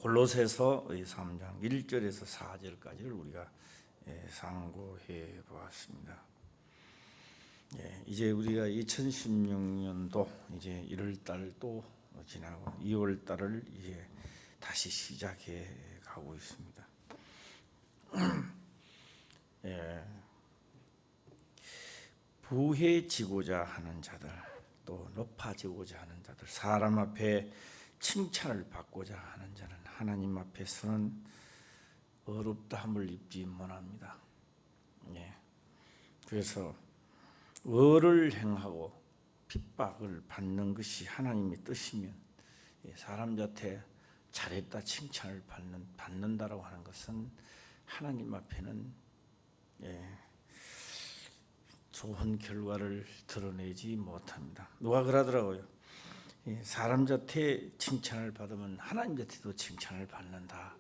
골로새서 3장 1절에서 4절까지를 우리가 상고해 보았습니다. 이제 우리가 2016년도 이제 1월 달도 지나고 2월 달을 이제 다시 시작해 가고 있습니다. 부해지고자 하는 자들, 또 높아지고자 하는 자들, 사람 앞에 칭찬을 받고자 하는 자는 하나님 앞에서는 어렵다함을 입지 못합니다. 그래서 의를 행하고 핍박을 받는 것이 하나님의 뜻이면 사람 자태 잘했다 칭찬을 받는다라고 하는 것은 하나님 앞에는 좋은 결과를 드러내지 못합니다. 누가 그러더라고요. 사람 자태 칭찬을 받으면 하나님 자태도 칭찬을 받는다.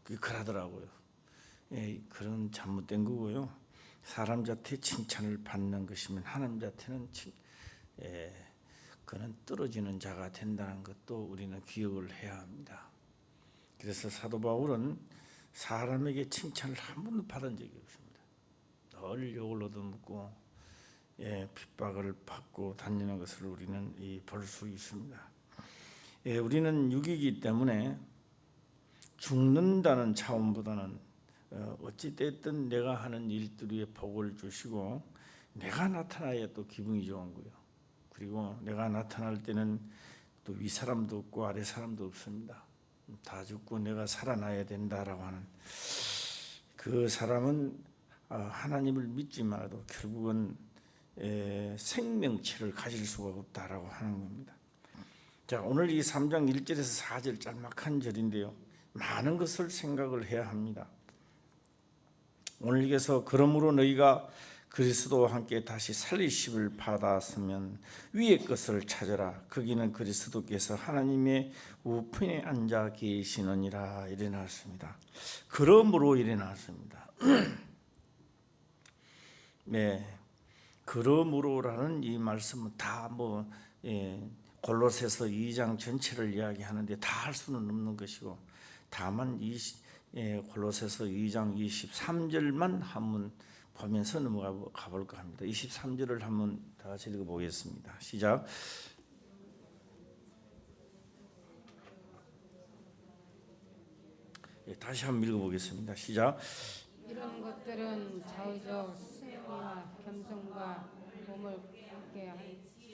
그러더라고요. 그런 잘못된 거고요. 사람 자태 칭찬을 받는 것이면 하나님 자태는 그는 떨어지는 자가 된다는 것도 우리는 기억을 해야 합니다. 그래서 사도 바울은 사람에게 칭찬을 한 번도 받은 적이 없습니다. 늘 욕을 얻어먹고 핍박을 받고 다니는 것을 우리는 볼 수 있습니다. 우리는 육이기 때문에 죽는다는 차원보다는 어찌 됐든 내가 하는 일들에 복을 주시고 내가 나타나야 또 기분이 좋은 거예요. 그리고 내가 나타날 때는 또 윗사람도 없고 아랫사람도 없습니다. 다 죽고 내가 살아나야 된다라고 하는 그 사람은 하나님을 믿지 말아도 결국은 생명체를 가질 수가 없다라고 하는 겁니다. 자, 오늘 이 3장 1절에서 4절 짤막한 절인데요. 많은 것을 생각을 해야 합니다. 오늘 여기서 그러므로 너희가 그리스도와 함께 다시 살리심을 받았으면 위의 것을 찾아라. 거기는 그리스도께서 하나님의 우편에 앉아 계시느니라. 이래 나왔습니다. 그러므로 이래 나왔습니다. 그러므로라는 이 말씀은 다 골로새서 2장 전체를 이야기하는데 다 할 수는 없는 것이고, 다만 골로새서 2장 23절만 한번 보면서 넘어가 볼까 합니다. 23절을 한번 다 같이 읽어보겠습니다. 시작. 다시 한번 읽어보겠습니다. 시작. 이런 것들은 좌우적 승리와 겸손과 몸을 굳게 한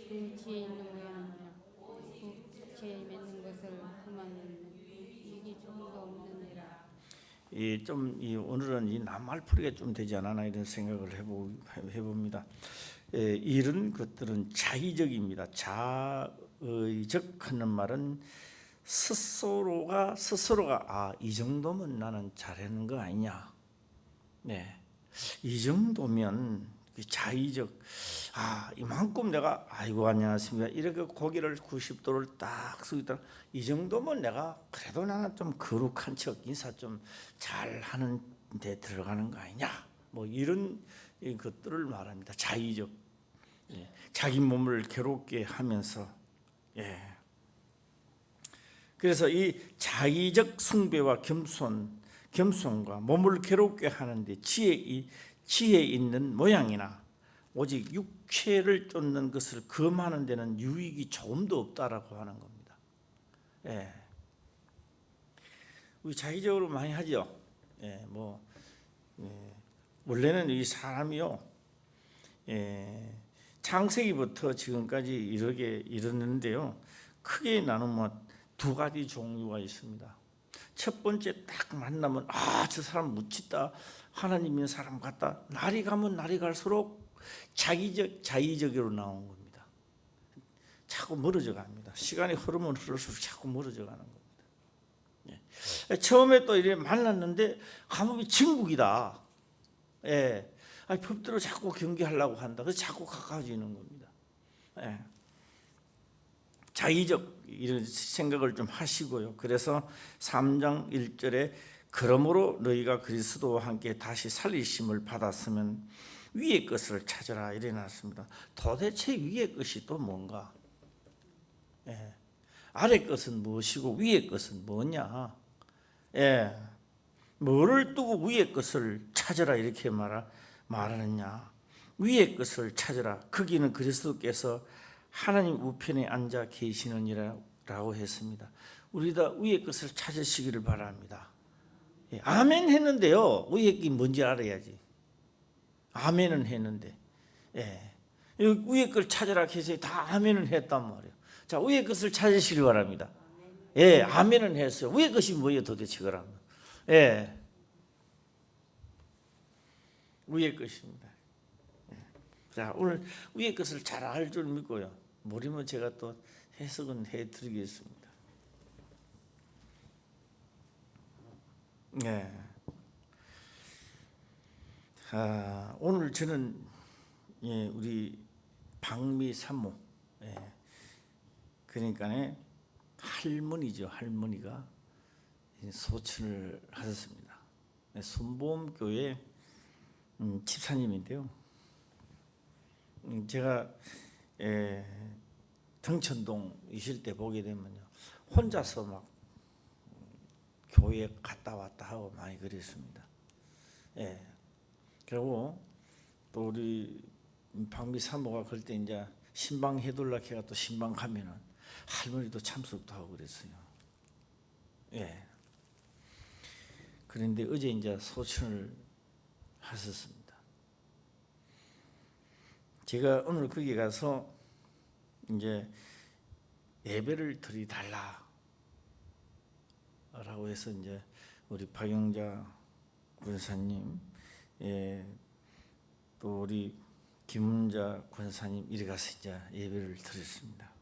등치에 있는 모양이나 부채에 맺는 것을 그만 이기 조금도 없느니라. 오늘은 이 낱말풀이가 좀 되지 않나 이런 생각을 해봅니다. 이런 것들은 자의적입니다. 자의적 하는 말은 스스로가 이 정도면 나는 잘하는 거 아니냐. 이 정도면 자의적, 이만큼 내가 아이고 안녕하십니까 이렇게 고개를 90도를 딱 쓰고 있다. 이 정도면 내가 그래도 나는 좀 거룩한 척 인사 좀 잘하는 데 들어가는 거 아니냐. 이런 것들을 말합니다. 자의적, 자기 몸을 괴롭게 하면서. 그래서 이 자의적 숭배와 겸손과 몸을 괴롭게 하는데 지혜 있는 모양이나 오직 육체를 쫓는 것을 금하는 데는 유익이 조금도 없다라고 하는 겁니다. 우리 자의적으로 많이 하죠. 원래는 이 사람이요, 창세기부터 지금까지 이르는데요, 크게 나누면 두 가지 종류가 있습니다. 첫 번째 딱 만나면 저 사람 멋지다, 하나님 있는 사람 같다. 날이 가면 날이 갈수록 자의적으로 나온 겁니다. 자꾸 멀어져 갑니다. 시간이 흐르면 흐를수록 자꾸 멀어져 가는 겁니다. 처음에 또 이렇게 만났는데 가뭄이 진국이다. 법대로 자꾸 경계하려고 한다. 그래서 자꾸 가까워지는 겁니다. 자의적 이런 생각을 좀 하시고요. 그래서 3장 1절에 그러므로 너희가 그리스도와 함께 다시 살리심을 받았으면 위의 것을 찾으라 이래 놨습니다. 도대체 위의 것이 또 뭔가? 아래 것은 무엇이고 위에 것은 뭐냐? 예, 뭐를 두고 위에 것을 찾으라 이렇게 말하느냐? 위에 것을 찾으라. 거기는 그리스도께서 하나님 우편에 앉아 계시느니라고 했습니다. 우리 다 위에 것을 찾으시기를 바랍니다. 예, 아멘 했는데요. 위에 게 뭔지 알아야지. 아멘은 했는데, 예, 위에 걸 찾으라 해서 다 아멘은 했단 말이에요. 자, 위에 것을 찾으시기 바랍니다. 예, 아멘은 했어요. 위에 것이 뭐예요, 도대체 그러면? 예, 위에 것입니다. 자, 오늘 위에 것을 잘 알 줄 믿고요. 모르면 제가 또 해석은 해드리겠습니다. 네. 오늘 저는 우리 박미 산모, 그러니까 할머니죠. 할머니가 소천을 하셨습니다. 순복음교회 집사님인데요. 제가 등천동 있을 때 보게 되면요, 혼자서 막 교회 갔다 왔다 하고 많이 그랬습니다. 예. 그리고 또 우리 박미 사모가 그럴 때 이제 신방 해둘라 해가 또 신방 가면은 할머니도 참석도 하고 그랬어요. 예. 그런데 어제 이제 소천을 하셨습니다. 제가 오늘 거기 가서 이제 예배를 드리달라라고 해서 이제 우리 박영자 권사님, 또 우리 김문자 권사님 이리 가서 이제 예배를 드렸습니다.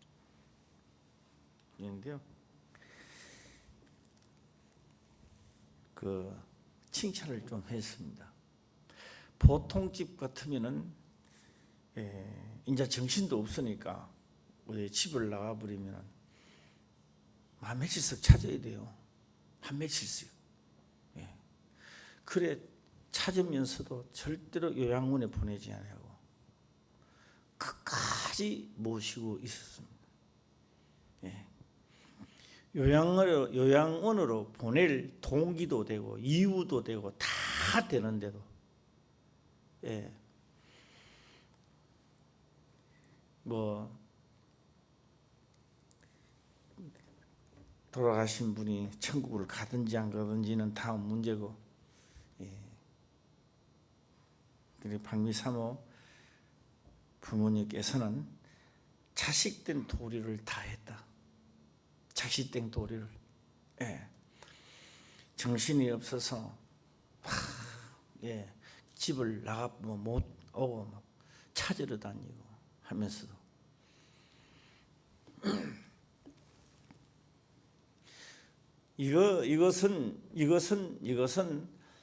그런데요, 그 칭찬을 좀 했습니다. 보통 집 같으면은 이제 정신도 없으니까 우리 집을 나가버리면 한 며칠씩 찾아야 돼요. 한 며칠씩. 그래 찾으면서도 절대로 요양원에 보내지 않고 끝까지 모시고 있었습니다. 요양원으로 보낼 동기도 되고 이유도 되고 다 되는데도 뭐 돌아가신 분이 천국을 가든지 안 가든지는 다음 문제고, 그리고 박미 사모 부모님께서는 자식된 도리를 다했다. 자식된 도리를. 정신이 없어서 집을 나가 못 오고 막 찾으러 다니고 하면서도 이것은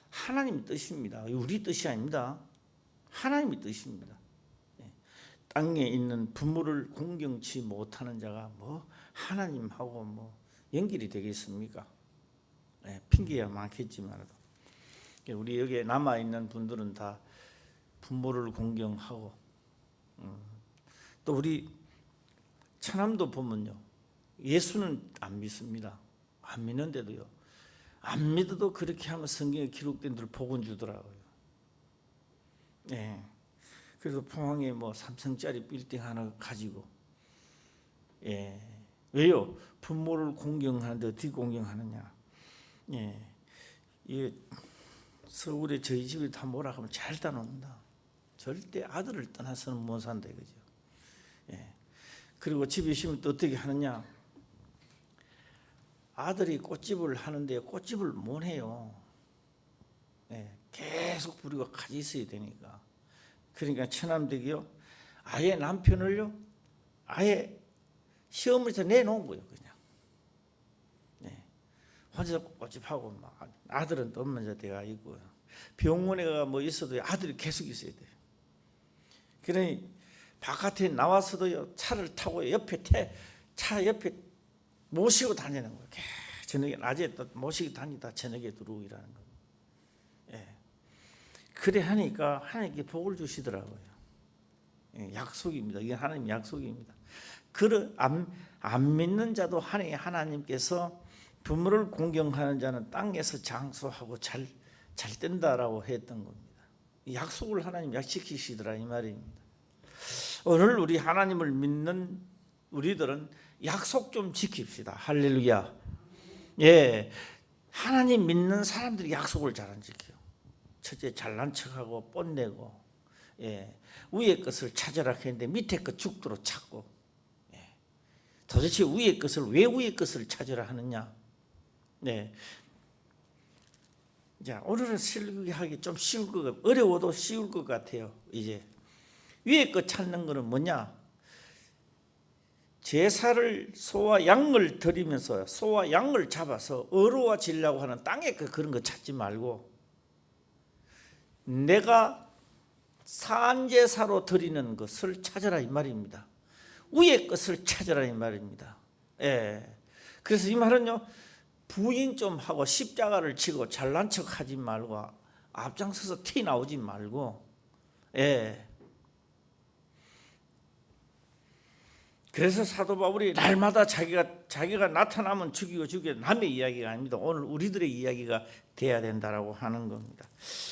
하나님 뜻입니다. 우리 뜻이 아닙니다. 하나님의 뜻입니다. 땅에 있는 부모를 공경치 못하는 자가 뭐 하나님하고 뭐 연결이 되겠습니까? 핑계야 많겠지만도 우리 여기에 남아 있는 분들은 다 부모를 공경하고, 또 우리 천남도 보면요, 예수는 안 믿습니다. 안 믿는데도요, 안 믿어도 그렇게 하면 성경에 기록된 들 복은 주더라고요. 그래서 포항에 뭐 3층짜리 빌딩 하나 가지고, 왜요? 부모를 공경하는데 어떻게 공경하느냐? 서울에 저희 집에 다 뭐라 하면 잘 따놓는다. 절대 아들을 떠나서는 못 산다 이거죠. 그리고 집에 있으면 또 어떻게 하느냐? 아들이 꽃집을 하는데 꽃집을 못 해요. 계속 부리고 같이 있어야 되니까. 그러니까 처남댁이요, 아예 남편을요, 아예 시어머니에서 내놓은 거예요, 그냥. 혼자 꽃집하고 막 아들은 또 엄마자 돼가 있고, 병원에 가 뭐 있어도 아들이 계속 있어야 돼요. 그러니 바깥에 나와서도요, 차를 타고 차 옆에 모시고 다니는 거예요. 저녁에 낮에 또 모시고 다니다 저녁에 들어오고 이라는 거예요. 그래 하니까 하나님께 복을 주시더라고요. 약속입니다. 이게 하나님 약속입니다. 안 믿는 자도 하나님께서 부모를 공경하는 자는 땅에서 장수하고 잘 된다라고 했던 겁니다. 약속을 하나님 약속시키시더라 이 말입니다. 오늘 우리 하나님을 믿는 우리들은 약속 좀 지킵시다. 할렐루야. 예, 하나님 믿는 사람들이 약속을 잘 안 지켜요. 첫째 잘난 척하고 뽐내고, 예, 위의 것을 찾으라 했는데 밑에 것 죽도록 찾고, 예, 도대체 위의 것을 왜 위의 것을 찾으라 하느냐? 네. 자, 오늘은 설교하기 좀 쉬울 것 같아요. 어려워도 쉬울 것 같아요. 이제 위에 것 찾는 거는 뭐냐? 제사를 소와 양을 드리면서 소와 양을 잡아서 어루워지려고 하는 땅에 그런 거 찾지 말고 내가 산제사로 드리는 것을 찾으라 이 말입니다. 위의 것을 찾으라 이 말입니다. 예. 그래서 이 말은요, 부인 좀 하고 십자가를 지고 잘난 척 하지 말고 앞장서서 티 나오지 말고, 예. 그래서 사도 바울이 날마다 자기가 나타나면 죽이고 남의 이야기가 아닙니다. 오늘 우리들의 이야기가 돼야 된다라고 하는 겁니다.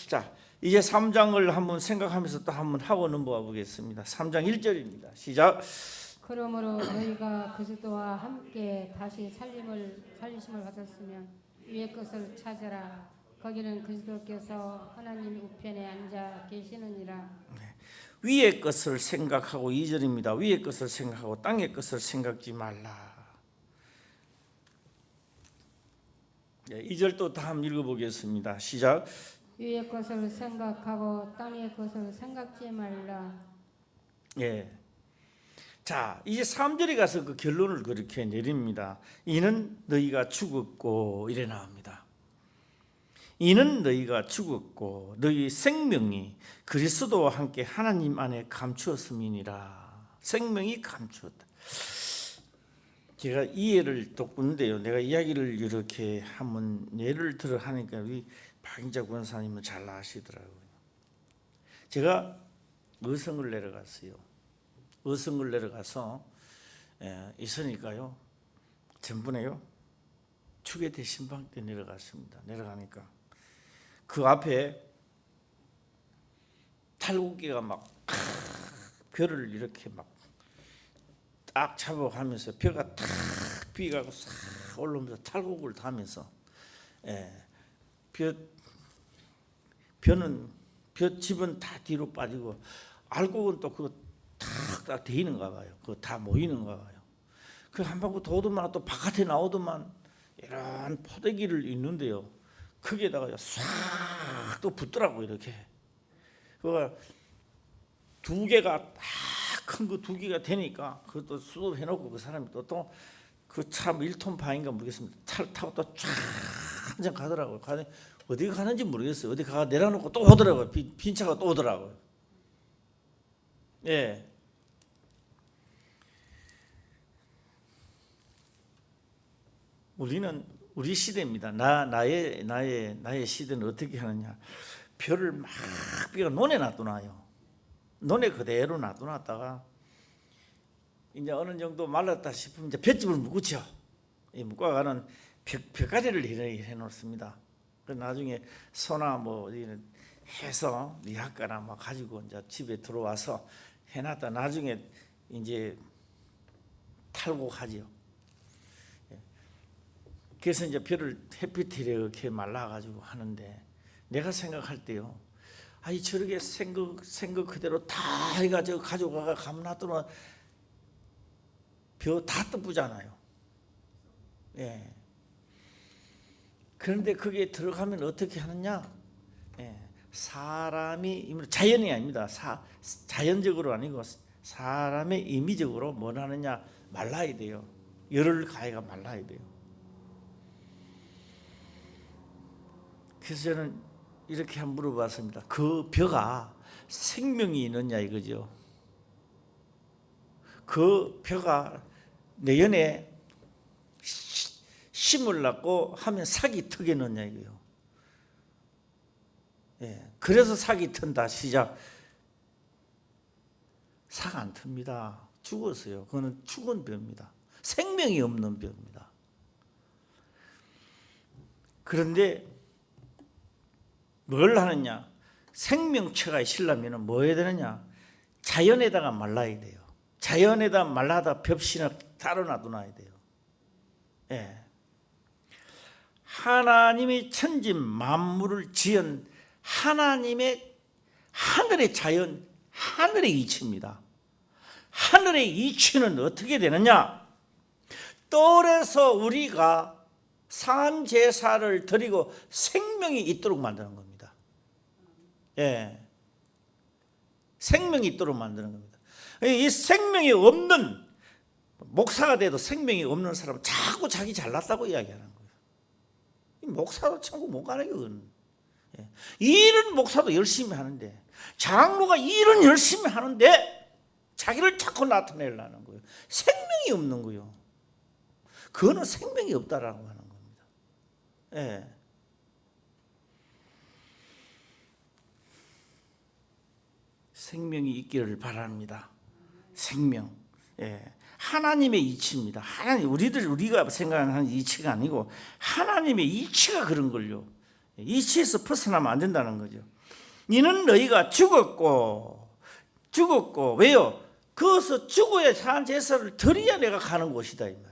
자, 이제 3장을 한번 생각하면서 또 한번 하고 넘어가 보겠습니다. 3장 1절입니다. 시작. 그러므로 너희가 그리스도와 함께 다시 살리심을 받았으면 위의 것을 찾으라. 거기는 그리스도께서 하나님 우편에 앉아 계시느니라. 네. 위의 것을 생각하고 2절입니다. 위의 것을 생각하고 땅의 것을 생각지 말라. 2절 또 다음 읽어보겠습니다. 시작. 위의 것을 생각하고 땅의 것을 생각지 말라. 예. 자, 이제 3절에 가서 그 결론을 그렇게 내립니다. 이는 너희가 죽었고 이래 나옵니다. 이는 너희가 죽었고 너희 생명이 그리스도와 함께 하나님 안에 감추었음이니라. 생명이 감추었다. 제가 이해를 돕는데요. 내가 이야기를 이렇게 한번 예를 들어 하니까 우리 박인자 권사님은 잘 아시더라고요. 제가 의성을 내려갔어요. 의성을 내려가서 있으니까요. 전번에요. 추계대 신방 때 내려갔습니다. 내려가니까 그 앞에 탈곡기가 막 벼를 이렇게 막 딱 잡아가면서 벼가 탁 비가고 싹 올라오면서 탈곡을 타면서 벼 집은 다 뒤로 빠지고 알곡은 또 그거 탁 대이는가 봐요. 그거 다 모이는가 봐요. 그 한 바퀴 도더만 또 바깥에 나오더만 이런 포대기를 있는데요. 거기에다가 싹 또 붙더라고 이렇게. 그거 두 개가 큰 거 두 개가 되니까 그것도 수습해놓고 그 사람이 또 그 차 1톤 반인가 모르겠습니다. 차를 타고 또 쫙 한참 가더라고요. 어디 가는지 모르겠어요. 어디 가 내려놓고 또 오더라고요. 빈 차가 또 오더라고요. 예. 우리 시대입니다. 나의 시대는 어떻게 하느냐? 벼를 막 비가 논에 놔두나요. 논에 그대로 놔두놨다가 이제 어느 정도 말랐다 싶으면 이제 볏짚을 묶죠. 이 묶어가는 벼가리를 해놓습니다. 그 나중에 소나 뭐 해서 미학가나 뭐 가지고 이제 집에 들어와서 해놨다 나중에 이제 탈곡하지요. 그래서 이제 벼를 햇빛에 이렇게 말라가지고 하는데 내가 생각할 때요. 아이 저렇게 생각 그대로 다 해가지고 가져가가 감놔두면 벼 다 떠부잖아요. 예. 그런데 거기에 들어가면 어떻게 하느냐? 예. 사람이 자연이 아닙니다. 자연적으로 아니고 사람의 임의적으로 뭘 하느냐? 말라야 돼요. 열을 가해가 말라야 돼요. 그래서 저는 이렇게 한번 물어봤습니다. 그 벼가 생명이 있느냐 이거죠. 그 벼가 내년에 심으려고 하면 삭이 트겠느냐 이거요. 예, 그래서 삭이 튼다. 시작. 삭 안 틉니다. 죽었어요. 그거는 죽은 병입니다. 생명이 없는 병입니다. 그런데 뭘 하느냐? 생명체가 있으려면 뭐 해야 되느냐? 자연에다가 말라야 돼요. 자연에다 말라다 벽신을 따로 놔둬놔야 돼요. 예. 하나님이 천지 만물을 지은 하나님의 하늘의 자연, 하늘의 이치입니다. 하늘의 이치는 어떻게 되느냐? 뜰에서 우리가 산 제사를 드리고 생명이 있도록 만드는 겁니다. 예. 생명이 있도록 만드는 겁니다. 이 생명이 없는, 목사가 돼도 생명이 없는 사람은 자꾸 자기 잘났다고 이야기하는 거예요. 목사도 천국 못 가는 거는. 예. 일은 목사도 열심히 하는데, 장로가 일은 열심히 하는데 자기를 자꾸 나타내려는 거예요. 생명이 없는 거예요. 그거는 생명이 없다라고 하는 겁니다. 예. 생명이 있기를 바랍니다. 생명. 예. 하나님의 이치입니다. 하나님, 우리가 생각하는 이치가 아니고 하나님의 이치가 그런 걸요. 이치에서 벗어나면 안 된다는 거죠. 이는 너희가 죽었고 왜요? 거기서 죽어야 산 제사를 드려야 내가 가는 곳이다 이 말이에요.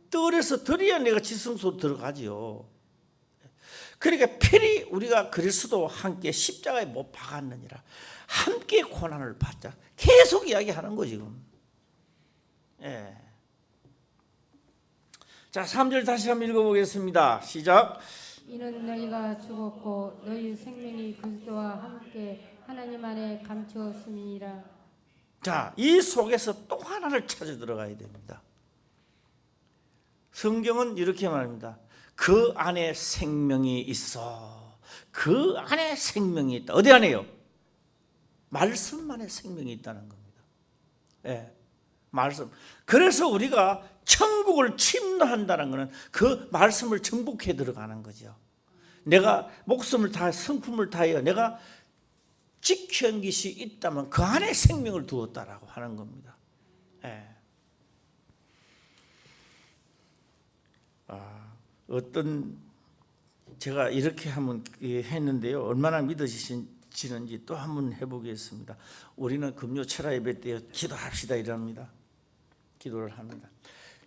뜰에서 드려야 내가 지성소로 들어가지요. 그러니까 필히 우리가 그리스도와 함께 십자가에 못 박았느니라. 함께 고난을 받자. 계속 이야기하는 거 지금. 예. 자, 3절 다시 한번 읽어보겠습니다. 시작. 이는 너희가 죽었고 너희 생명이 그리스도와 함께 하나님 안에 감추었음이니라. 자, 이 속에서 또 하나를 찾아 들어가야 됩니다. 성경은 이렇게 말합니다. 그 안에 생명이 있어. 그 안에 생명이 있다. 어디 안에요? 말씀 안에 생명이 있다는 겁니다. 예, 말씀. 그래서 우리가 천국을 침노한다는 것은 그 말씀을 정복해 들어가는 거죠. 내가 목숨을 다해 성품을 다하여 내가 지켜온 것이 있다면 그 안에 생명을 두었다라고 하는 겁니다. 예. 어떤 제가 이렇게 한번 했는데요. 얼마나 믿어지시는지 또 한번 해보겠습니다. 우리는 금요 철야 예배 때 기도합시다 이럽니다. 기도를 합니다.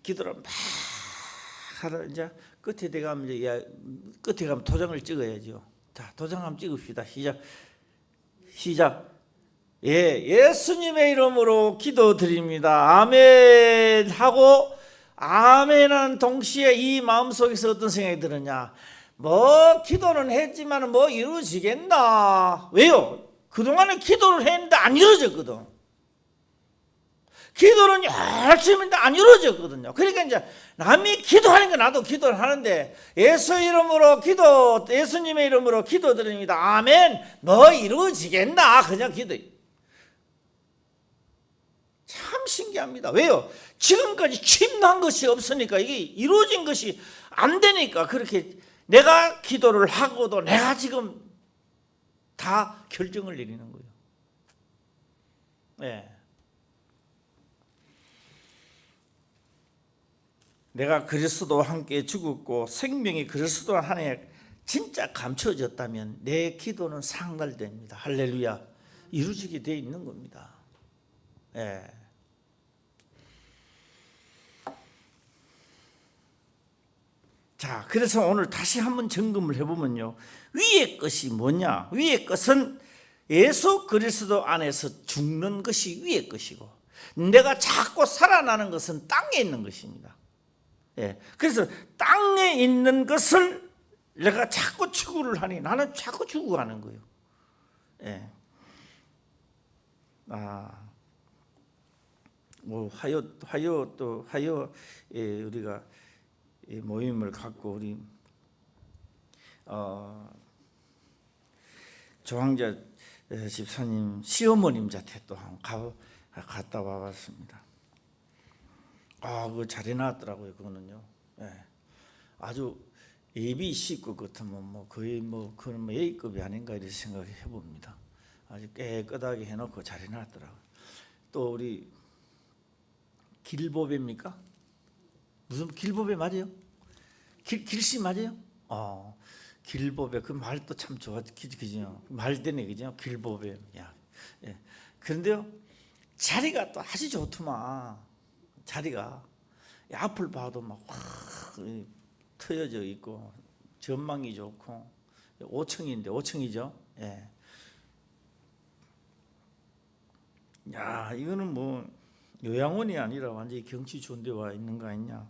기도를 막 하다 이제 끝에 가면 도장을 찍어야죠. 자, 도장 한번 찍읍시다. 시작. 예, 예수님의 이름으로 기도드립니다. 아멘 하고 아멘은 동시에 이 마음속에서 어떤 생각이 들었냐? 뭐 기도는 했지만 뭐 이루어지겠나? 왜요? 그동안에 기도를 했는데 안 이루어졌거든. 기도는 열심히 했는데 안 이루어졌거든요. 그러니까 이제 남이 기도하는 거 나도 기도를 하는데 예수님의 이름으로 기도드립니다. 아멘. 뭐 이루어지겠나? 그냥 기도. 참 신기합니다. 왜요? 지금까지 침노한 것이 없으니까 이게 이루어진 것이 안 되니까 그렇게 내가 기도를 하고도 내가 지금 다 결정을 내리는 거예요. 네. 내가 그리스도와 함께 죽었고 생명이 그리스도와 안에 진짜 감춰졌다면 내 기도는 상달됩니다. 할렐루야. 이루어지게 되어 있는 겁니다. 예. 자, 그래서 오늘 다시 한번 점검을 해보면요. 위의 것이 뭐냐? 위의 것은 예수 그리스도 안에서 죽는 것이 위의 것이고 내가 자꾸 살아나는 것은 땅에 있는 것입니다. 예. 그래서 땅에 있는 것을 내가 자꾸 추구를 하니 나는 자꾸 추구하는 거예요. 예. 뭐 화요 예, 우리가 이 모임을 갖고 우리 조항자 집사님 시어머님 자태 또 갔다 와봤습니다. 그거 잘 해놨더라고요. 그거는요. 예. 아주 ABC 급 같으면 뭐 거의 뭐 그런 뭐 A급이 아닌가 이렇게 생각을 해봅니다. 아주 깨끗하게 해놓고 잘 해놨더라고요. 또 우리 길보배입니까? 무슨 길보배 맞아요? 길씨 맞아요? 길보배 그 말도 참 좋아, 그죠? 말되네, 그죠? 길보배. 야, 예. 그런데요, 자리가 또 아주 좋더만. 자리가 앞을 봐도 막 확 트여져 있고 전망이 좋고 5층인데 5층이죠. 예. 야, 이거는 뭐 요양원이 아니라 완전히 경치 좋은 데 와 있는 거 아니냐.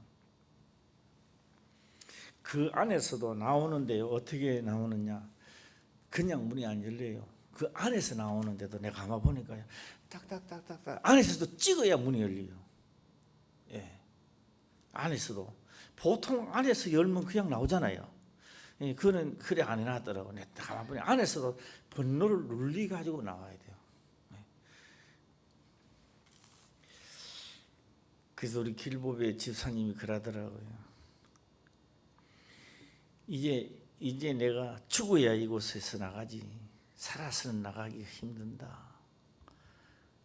그 안에서도 나오는데요, 어떻게 나오느냐, 그냥 문이 안 열려요. 그 안에서 나오는데도 내가 가만 보니까 딱딱딱딱딱 안에서도 찍어야 문이 열려요. 예. 안에서도 보통 안에서 열면 그냥 나오잖아요. 예, 그거는 그래 안 해놨더라고. 내가 가만 보니 안에서도 번호를 눌리 가지고 나와야 돼요. 그래서 우리 길보배 집사님이 그러더라고요. 이제 내가 죽어야 이곳에서 나가지 살아서는 나가기 힘든다.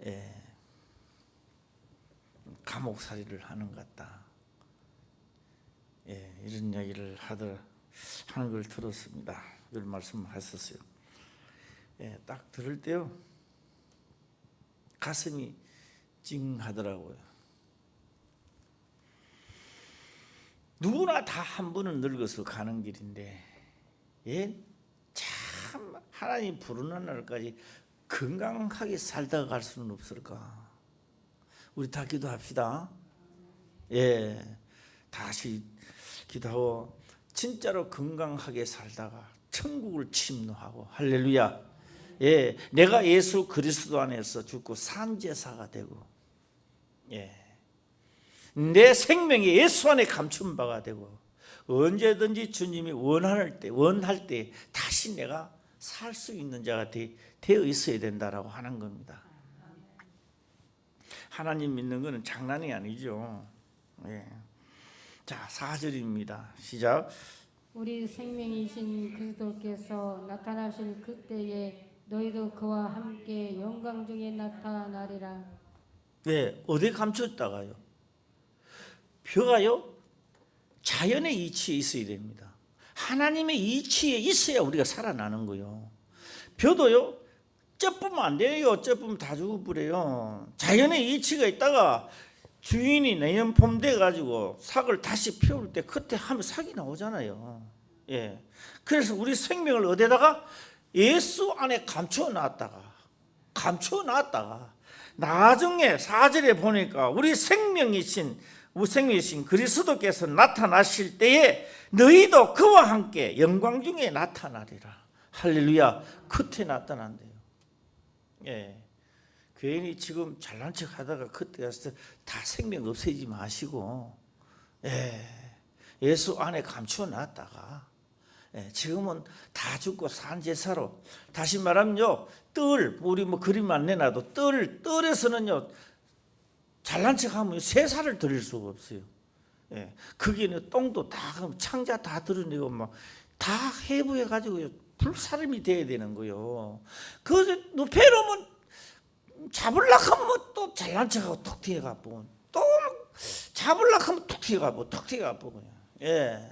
예. 감옥살이를 하는 것 같다. 예, 이런 이야기를 하는 걸 들었습니다. 이런 말씀하셨어요. 예, 딱 들을 때요 가슴이 찡하더라고요. 누구나 다 한 번은 늙어서 가는 길인데, 예, 참 하나님 부르는 날까지 건강하게 살다가 갈 수는 없을까? 우리 다 기도합시다. 예, 다시 기도하고 진짜로 건강하게 살다가 천국을 침노하고, 할렐루야. 예, 내가 예수 그리스도 안에서 죽고 산 제사가 되고, 예, 내 생명이 예수 안에 감춘 바가 되고, 언제든지 주님이 원할 때 다시 내가 살 수 있는 자가 되어 있어야 된다라고 하는 겁니다. 하나님 믿는 것은 장난이 아니죠. 예. 자, 4절입니다. 시작. 우리 생명이신 그리스도께서 나타나실 그때에 너희도 그와 함께 영광 중에 나타나리라. 네, 어디에 감췄다가요? 벼가요 자연의 이치에 있어야 됩니다. 하나님의 이치에 있어야 우리가 살아나는 거요. 벼도요 쪄보면 안 돼요. 쪄보면 다 죽어버려요. 자연의 이치가 있다가 주인이 내년 봄 돼가지고 삭을 다시 피울 때 그때 하면 삭이 나오잖아요. 예, 그래서 우리 생명을 어디다가 예수 안에 감춰 놨다가 나중에 4절에 보니까 우리 생명이신 그리스도께서 나타나실 때에 너희도 그와 함께 영광 중에 나타나리라. 할렐루야. 그때 나타난대요. 예, 괜히 지금 잘난 척 하다가 그때 가서 다 생명 없애지 마시고, 예, 예수 안에 감추어 놨다가, 예, 지금은 다 죽고 산 제사로, 다시 말하면요, 우리 뭐 그림 안 내놔도 뜰에서는요 잘난 척하면 세살을 드릴 수가 없어요. 예, 거기는 똥도 다 창자 다 드러내고 막 다 해부해 가지고 불사름이 돼야 되는 거요. 그 누페로면 잡으려고 하면 또 잘난 척하고 툭 튀어가고, 또 잡으려고 하면 툭 튀어가고, 예,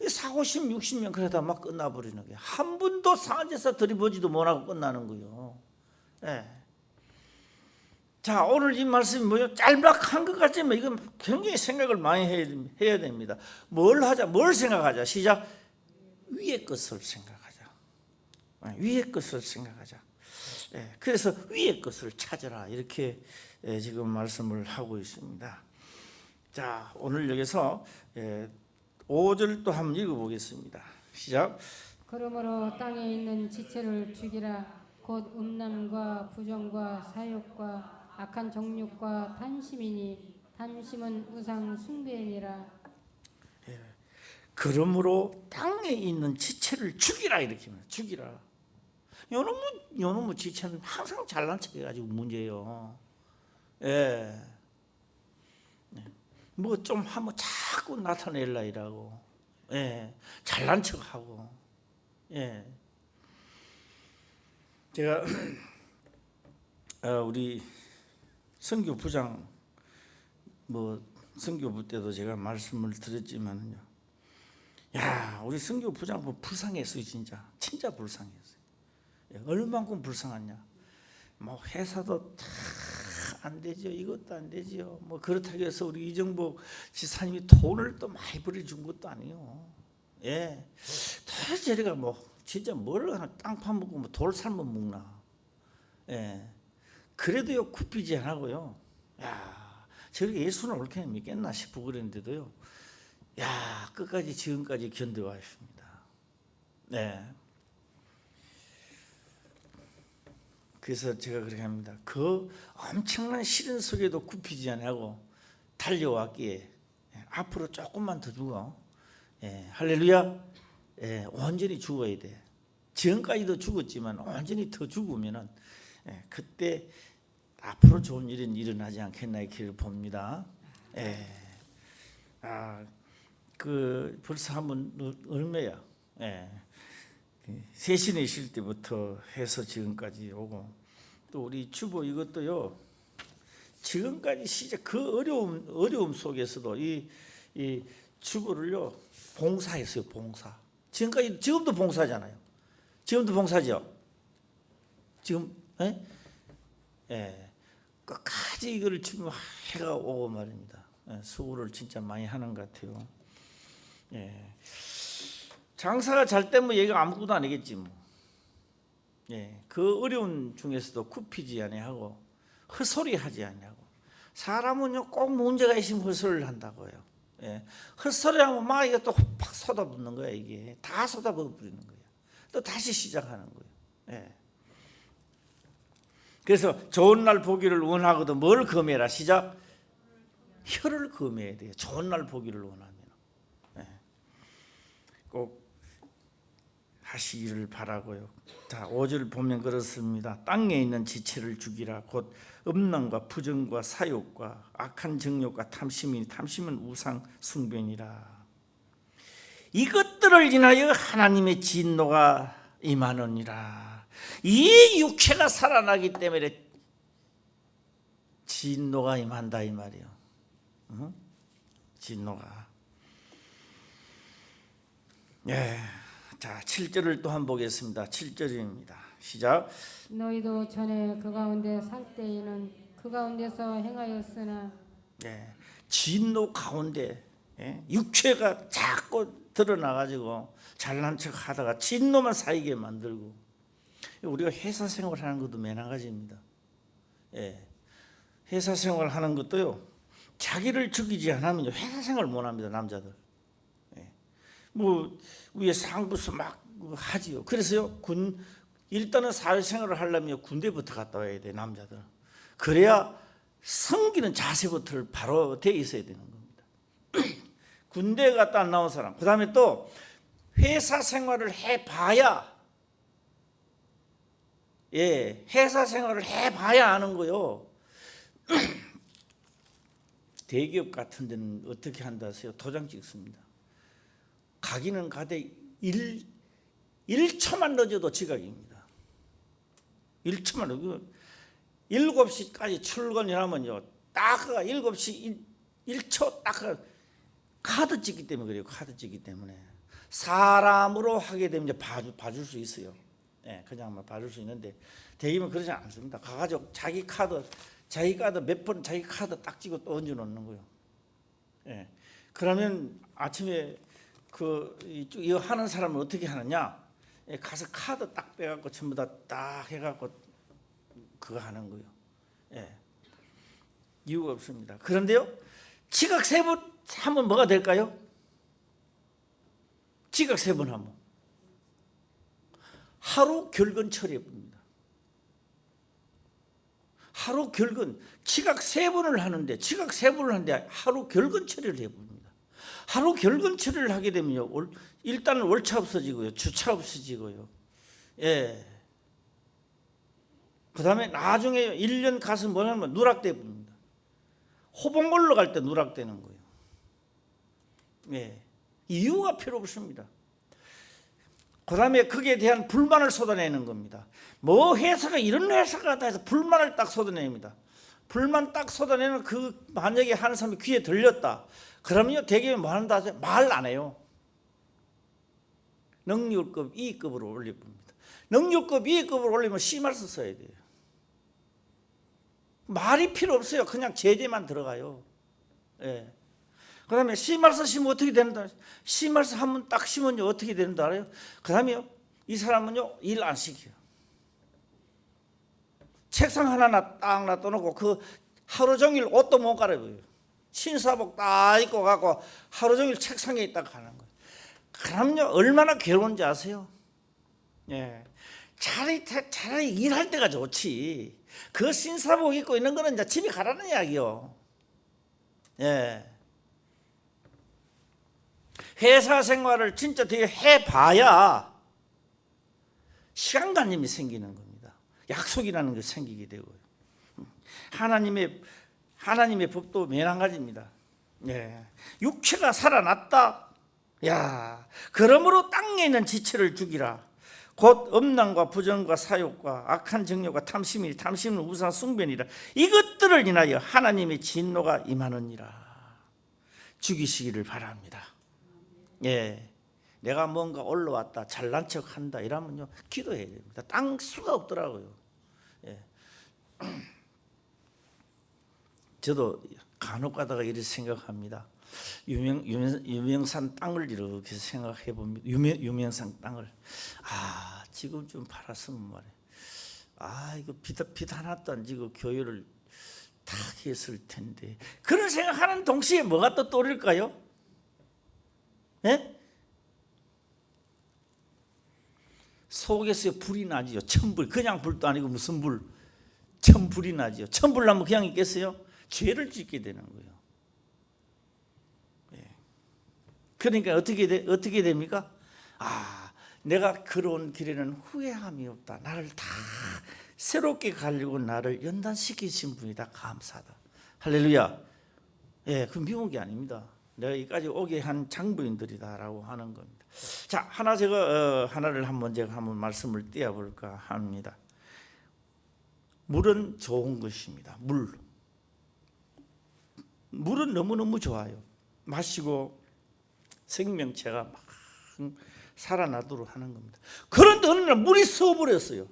40, 60년 그러다 막 끝나버리는 거예요. 한 번도 산제사 들이보지도 못하고 끝나는 거예요. 예. 자, 오늘 이 말씀이 뭐예요? 짤막한 것 같지만 이건 굉장히 생각을 많이 해야 됩니다. 뭘 생각하자. 시작. 위의 것을 생각하자. 위의 것을 생각하자. 예, 그래서 위의 것을 찾아라. 이렇게 지금 말씀을 하고 있습니다. 자, 오늘 여기서 5절 또 한번 읽어보겠습니다. 시작. 그러므로 땅에 있는 지체를 죽이라. 곧 음란과 부정과 사욕과 악한 정욕과 탄심이니 탄심은 우상 숭배니라. 예. 그러므로 땅에 있는 지체를 죽이라. 이렇게 말해요. 죽이라. 요놈의 지체는 항상 잘난 척해가지고 문제예요. 예. 뭐 좀 하면 자꾸 나타내려 이라고. 예. 잘난 척하고. 예. 제가 우리 선교 부장님 뭐 선교부 때도 제가 말씀을 드렸지만요. 야, 우리 선교 부장부 불쌍했어요, 진짜 불쌍했어요. 얼만큼 불쌍하냐? 뭐 회사도 다 안 되죠, 이것도 안 되죠. 뭐 그렇다고 해서 우리 이정복 지사님이 돈을 또 많이 벌어준 것도 아니에요. 예, 다 저리가 뭐 진짜 뭘 하나 땅 파먹고 뭐 돌 삶아 먹나. 예, 그래도요 굽히지 안 하고요. 야, 저렇게 예수는 옳게 믿겠나 싶고 그랬는데도요. 야, 끝까지 지금까지 견뎌왔습니다. 네. 그래서 제가 그렇게 합니다. 그 엄청난 시련 속에도 굽히지 않고 달려왔기에 앞으로 조금만 더 죽어. 할렐루야. 온전히 죽어야 돼. 지금까지도 죽었지만 온전히 더 죽으면은 그때 앞으로 좋은 일은 일어나지 않겠나 이렇게 봅니다. 그 벌써 한번 얼마야? 세신에 있을 때부터 해서 지금까지 오고 또 우리 주보 이것도요. 지금까지 시작 그 어려움 속에서도 이 주보를요 봉사했어요. 봉사. 지금도 봉사잖아요. 지금도 봉사죠. 지금 끝까지 이거를 지금 해가 오고 말입니다. 수고를 진짜 많이 하는 것 같아요. 장사가 잘 되면 얘가 아무것도 안 하겠지 뭐. 그 어려운 중에서도 굽히지 아니하고 헛소리하지 아니하고 사람은요 꼭 문제가 있으면 헛소리를 한다고요. 헛소리하면 막 이게 또 팍 쏟아붓는 거야. 이게 다 쏟아버리는 거야. 또 다시 시작하는 거예요. 그래서 좋은 날 보기를 원하거든 뭘 금해라 시작? 혀를 금해야 돼요. 좋은 날 보기를 원하면 꼭 하시기를 바라고요. 자, 5절 보면 그렇습니다. 땅에 있는 지체를 죽이라. 곧 음란과 부정과 사욕과 악한 정욕과 탐심은 우상 숭배니라. 이것들을 인하여 하나님의 진노가 임하느니라. 이 육체가 살아나기 때문에 진노가 임한다 이 말이에요. 진노가. 자, 7절을 또한 보겠습니다. 7절입니다. 시작. 너희도 전에 그 가운데 살 때에는 그 가운데서 행하였으나 진노 가운데 육체가 자꾸 드러나가지고 잘난 척 하다가 진노만 쌓이게 만들고 우리가 회사 생활하는 것도 매너가지입니다. 회사 생활하는 것도요 자기를 죽이지 않으면 회사 생활 못합니다. 남자들 뭐 위에 상부서 막 하지요. 그래서요 일단은 사회생활을 하려면 군대부터 갔다 와야 돼. 남자들 그래야 성기는 자세부터 바로 돼 있어야 되는 겁니다. 군대 갔다 안 나온 사람 그 다음에 또 회사 생활을 해봐야 회사 생활을 해봐야 아는 거요. 대기업 같은 데는 어떻게 한다 하세요? 도장 찍습니다. 가기는 가되 1초만 늦어도 지각입니다. 1초만 늦어도 7시까지 출근이라면요 딱 7시 1초 딱 카드 찍기 때문에 그래요. 카드 찍기 때문에 사람으로 하게 되면 봐줄 수 있어요. 그냥 봐줄 수 있는데 대기업은 그러지 않습니다. 가가지고 자기 카드 몇 번 자기 카드 딱 찍고 또 얹어 놓는 거예요. 그러면 아침에 이거 하는 사람은 어떻게 하느냐? 가서 카드 딱 빼갖고 전부 다 딱 해갖고 그거 하는 거예요. 이유가 없습니다. 그런데요, 지각 3번 하면 뭐가 될까요? 지각 3번 하면 하루 결근 처리해봅니다. 하루 결근 지각 3번을 하는데 하루 결근 처리를 해봅니다. 하루 결근 처리를 하게 되면요 일단은 월차 없어지고요 주차 없어지고요 그 다음에 나중에 1년 가서 뭐냐면 누락돼 봅니다. 호봉 올라갈 때 누락되는 거예요. 이유가 필요 없습니다. 그 다음에 거기에 대한 불만을 쏟아내는 겁니다. 뭐 회사가 이런 회사가 다 해서 불만을 딱 쏟아냅니다. 불만 딱 쏟아내는 그 만약에 하는 사람이 귀에 들렸다. 그러면요 대개는 뭐 한다 하죠? 말 안 해요. 능률급, 이익급으로 올려봅니다. 능률급, 이익급으로 올리면 씨말서 써야 돼요. 말이 필요 없어요. 그냥 제재만 들어가요. 예. 그 다음에 씨말서 심으면 어떻게 되는다? 씨말서 한번 딱 심으면 어떻게 되는지 알아요? 그 다음에요 이 사람은요 일 안 시켜요. 책상 하나 딱 놔둬놓고 그 하루 종일 옷도 못 갈아입어요. 신사복 딱 입고 가고 하루 종일 책상에 있다가 가는 거예요. 그럼요 얼마나 괴로운지 아세요? 예. 차라리 일할 때가 좋지. 그 신사복 입고 있는 거는 이제 집에 가라는 이야기요. 예. 회사 생활을 진짜 되게 해봐야 시간관념이 생기는 겁니다. 약속이라는 게 생기게 되고요. 하나님의 법도 매한가지입니다. 예. 육체가 살아났다. 야, 그러므로 땅에 있는 지체를 죽이라. 곧 음란과 부정과 사욕과 악한 정욕과 탐심이니 탐심은 우상 숭배니라. 이것들을 인하여 하나님의 진노가 임하느니라. 죽이시기를 바랍니다. 예, 내가 뭔가 올라왔다 잘난 척한다 이러면요 기도해야 됩니다. 땅 수가 없더라고요. 예. 저도 간혹 가다가 이렇게 생각합니다. 유명산 땅을 이렇게 생각해 봅니다. 유명산 땅을 지금 좀 팔았으면 말이에요. 이거 빚 하나도 안 지고 교회를 다 했을 텐데 그런 생각하는 동시에 뭐가 또 떠오를까요? 예? 속에서 불이 나지요. 천불. 그냥 불도 아니고 무슨 불? 천불이 나지요. 천불 나면 그냥 있겠어요? 죄를 짓게 되는 거예요. 예. 그러니까 어떻게 됩니까? 내가 걸어온 길에는 후회함이 없다. 나를 다 새롭게 가려고 나를 연단시키신 분이다. 감사하다. 할렐루야. 예, 그 미운 게 아닙니다. 내가 여기까지 오게 한 장부인들이다라고 하는 겁니다. 자, 하나를 한번 말씀을 띄워볼까 합니다. 물은 좋은 것입니다. 물은 너무너무 좋아요. 마시고 생명체가 막 살아나도록 하는 겁니다. 그런데 어느 날 물이 썩어버렸어요.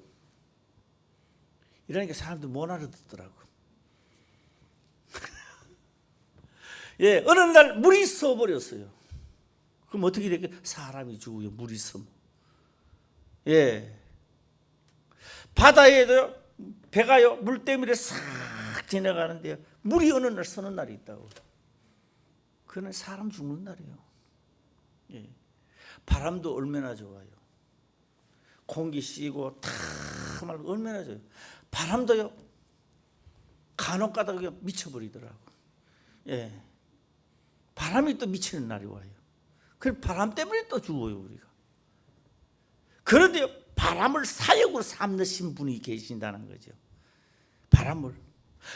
이러니까 사람들 못 알아듣더라고. 예, 어느 날 물이 썩어버렸어요. 그럼 어떻게 될까요? 사람이 죽어요. 물이 썩어. 예. 바다에도 배가요 물 때문에 싹 지나가는데요 물이 어느 날 서는 날이 있다고. 그날 사람 죽는 날이에요. 예. 바람도 얼마나 좋아요. 공기 씌고 다 말고 얼마나 좋아요. 바람도요 간혹 가다가 미쳐버리더라고. 예. 바람이 또 미치는 날이 와요. 그 바람 때문에 또 죽어요 우리가. 그런데 바람을 사역으로 삼으신 분이 계신다는 거죠. 바람을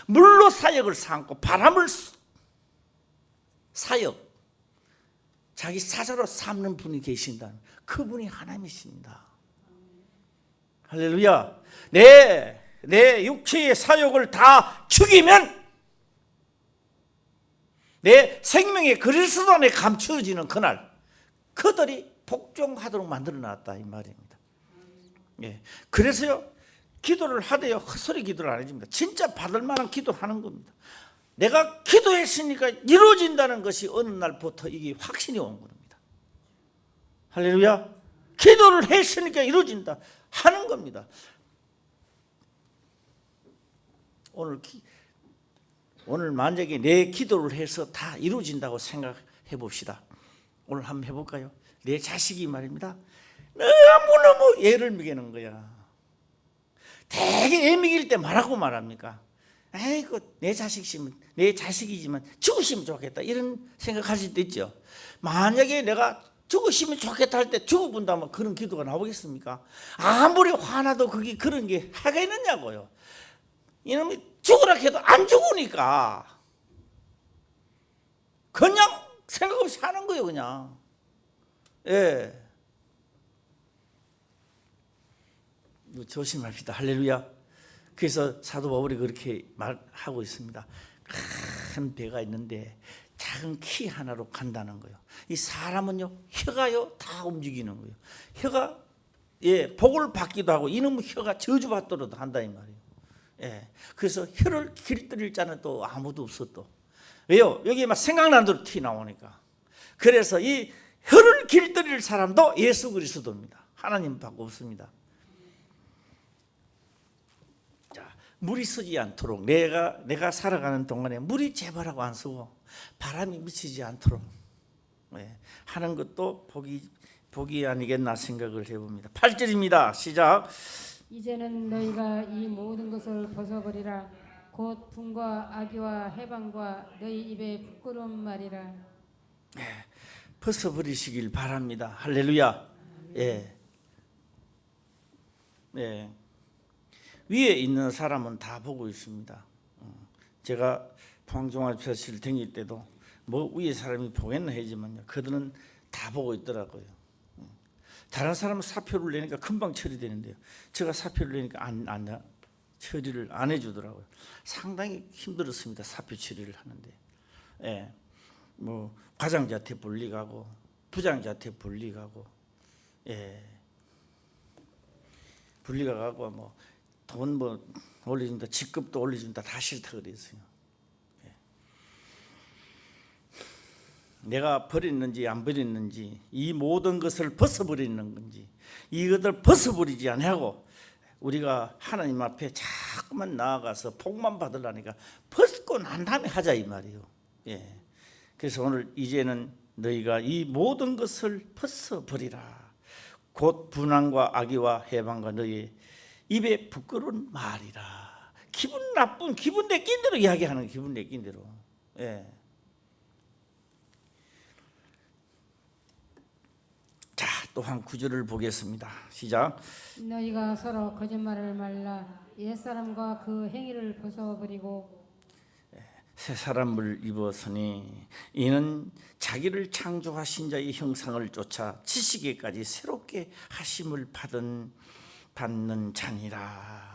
물로 사역을 삼고 바람을 사역 자기 사자로 삼는 분이 계신다는 그분이 하나님이십니다. 할렐루야. 내 육체의 사역을 다 죽이면 내 생명의 그리스도 안에 감추어지는 그날 그들이 복종하도록 만들어놨다 이 말입니다. 예. 그래서요 기도를 하되요 헛소리 기도를 안 해줍니다. 진짜 받을 만한 기도를 하는 겁니다. 내가 기도했으니까 이루어진다는 것이 어느 날부터 이게 확신이 온 겁니다. 할렐루야. 기도를 했으니까 이루어진다 하는 겁니다. 오늘 만약에 내 기도를 해서 다 이루어진다고 생각해 봅시다. 오늘 한번 해볼까요? 내 자식이 말입니다. 너무너무 애를 먹이는 거야. 되게 애 먹일 때 말하고 말합니까? 아이고 내 자식이지만 죽으시면 좋겠다 이런 생각하실 수도 있죠. 만약에 내가 죽으시면 좋겠다 할 때 죽어본다면 그런 기도가 나오겠습니까? 아무리 화나도 그런 게 하겠느냐고요. 이놈이 죽으라 해도 안 죽으니까 그냥 생각 없이 하는 거예요 그냥. 예. 조심합시다. 할렐루야. 그래서 사도 바울이 그렇게 말하고 있습니다. 큰 배가 있는데 작은 키 하나로 간다는 거예요. 이 사람은요, 혀가요 다 움직이는 거예요. 혀가 복을 받기도 하고 이놈 혀가 저주받도록 한다 이 말이에요. 그래서 혀를 길들일 자는 또 아무도 없어. 또 왜요? 여기 막 생각나는 대로 티 나오니까. 그래서 이 혀를 길들일 사람도 예수 그리스도입니다. 하나님 밖에 없습니다. 자, 물이 서지 않도록 내가 살아가는 동안에 물이 재발하고 안 서고 바람이 미치지 않도록 하는 것도 복이 아니겠나 생각을 해봅니다. 8절입니다. 시작. 이제는 너희가 이 모든 것을 벗어버리라. 곧 분과 악의와 해방과 너희 입에 부끄러운 말이라. 벗어버리시길 바랍니다. 할렐루야. 위에 있는 사람은 다 보고 있습니다. 제가 포항종합처실 다닐 때도 뭐 위에 사람이 보겠나 하지만요, 그들은 다 보고 있더라고요. 다른 사람은 사표를 내니까 금방 처리되는데요, 제가 사표를 내니까 처리를 안 해주더라고요. 상당히 힘들었습니다. 사표 처리를 하는데, 뭐 과장자한테 불리가고 부장자한테 불리가고, 불리가고 뭐 돈 뭐 올려준다, 직급도 올려준다, 다 싫다 그랬어요. 내가 버렸는지 안 버렸는지, 이 모든 것을 벗어버리는 건지, 이것을 벗어버리지 않고 우리가 하나님 앞에 자꾸만 나아가서 복만 받으려니까 벗고 난 다음에 하자 이 말이에요. 그래서 오늘 이제는 너희가 이 모든 것을 벗어버리라. 곧 분한과 악의와 해방과 너희 입에 부끄러운 말이라. 기분 나쁜, 기분 내낀 대로 이야기하는, 기분 내낀 대로. 자, 또 한 구절을 보겠습니다. 시작. 너희가 서로 거짓말을 말라. 옛사람과 그 행위를 벗어버리고 새 사람을 입었으니 이는 자기를 창조하신 자의 형상을 쫓아 지식에까지 새롭게 하심을 받는 자니라.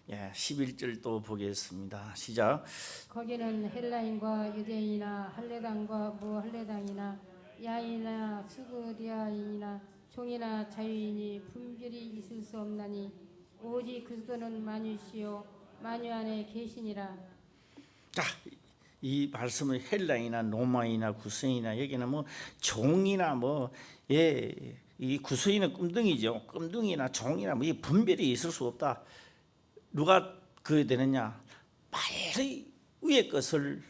11절 또 보겠습니다. 시작. 거기는 헬라인과 유대인이나 할례당과 무할례당이나 야인이나 스구디아인이나 종이나 자유인이 분별이 있을 수 없나니 오직 그리스도는 만유시요 만유 안에 계시니라. 자, 이 말씀은 헬라이나 로마이나 구스인이나 여기는 뭐 종이나 이 구스인은 끔둥이죠. 끔둥이나 종이나 뭐 이 분별이 있을 수 없다. 누가 그래 되느냐? 빨리 위의 것을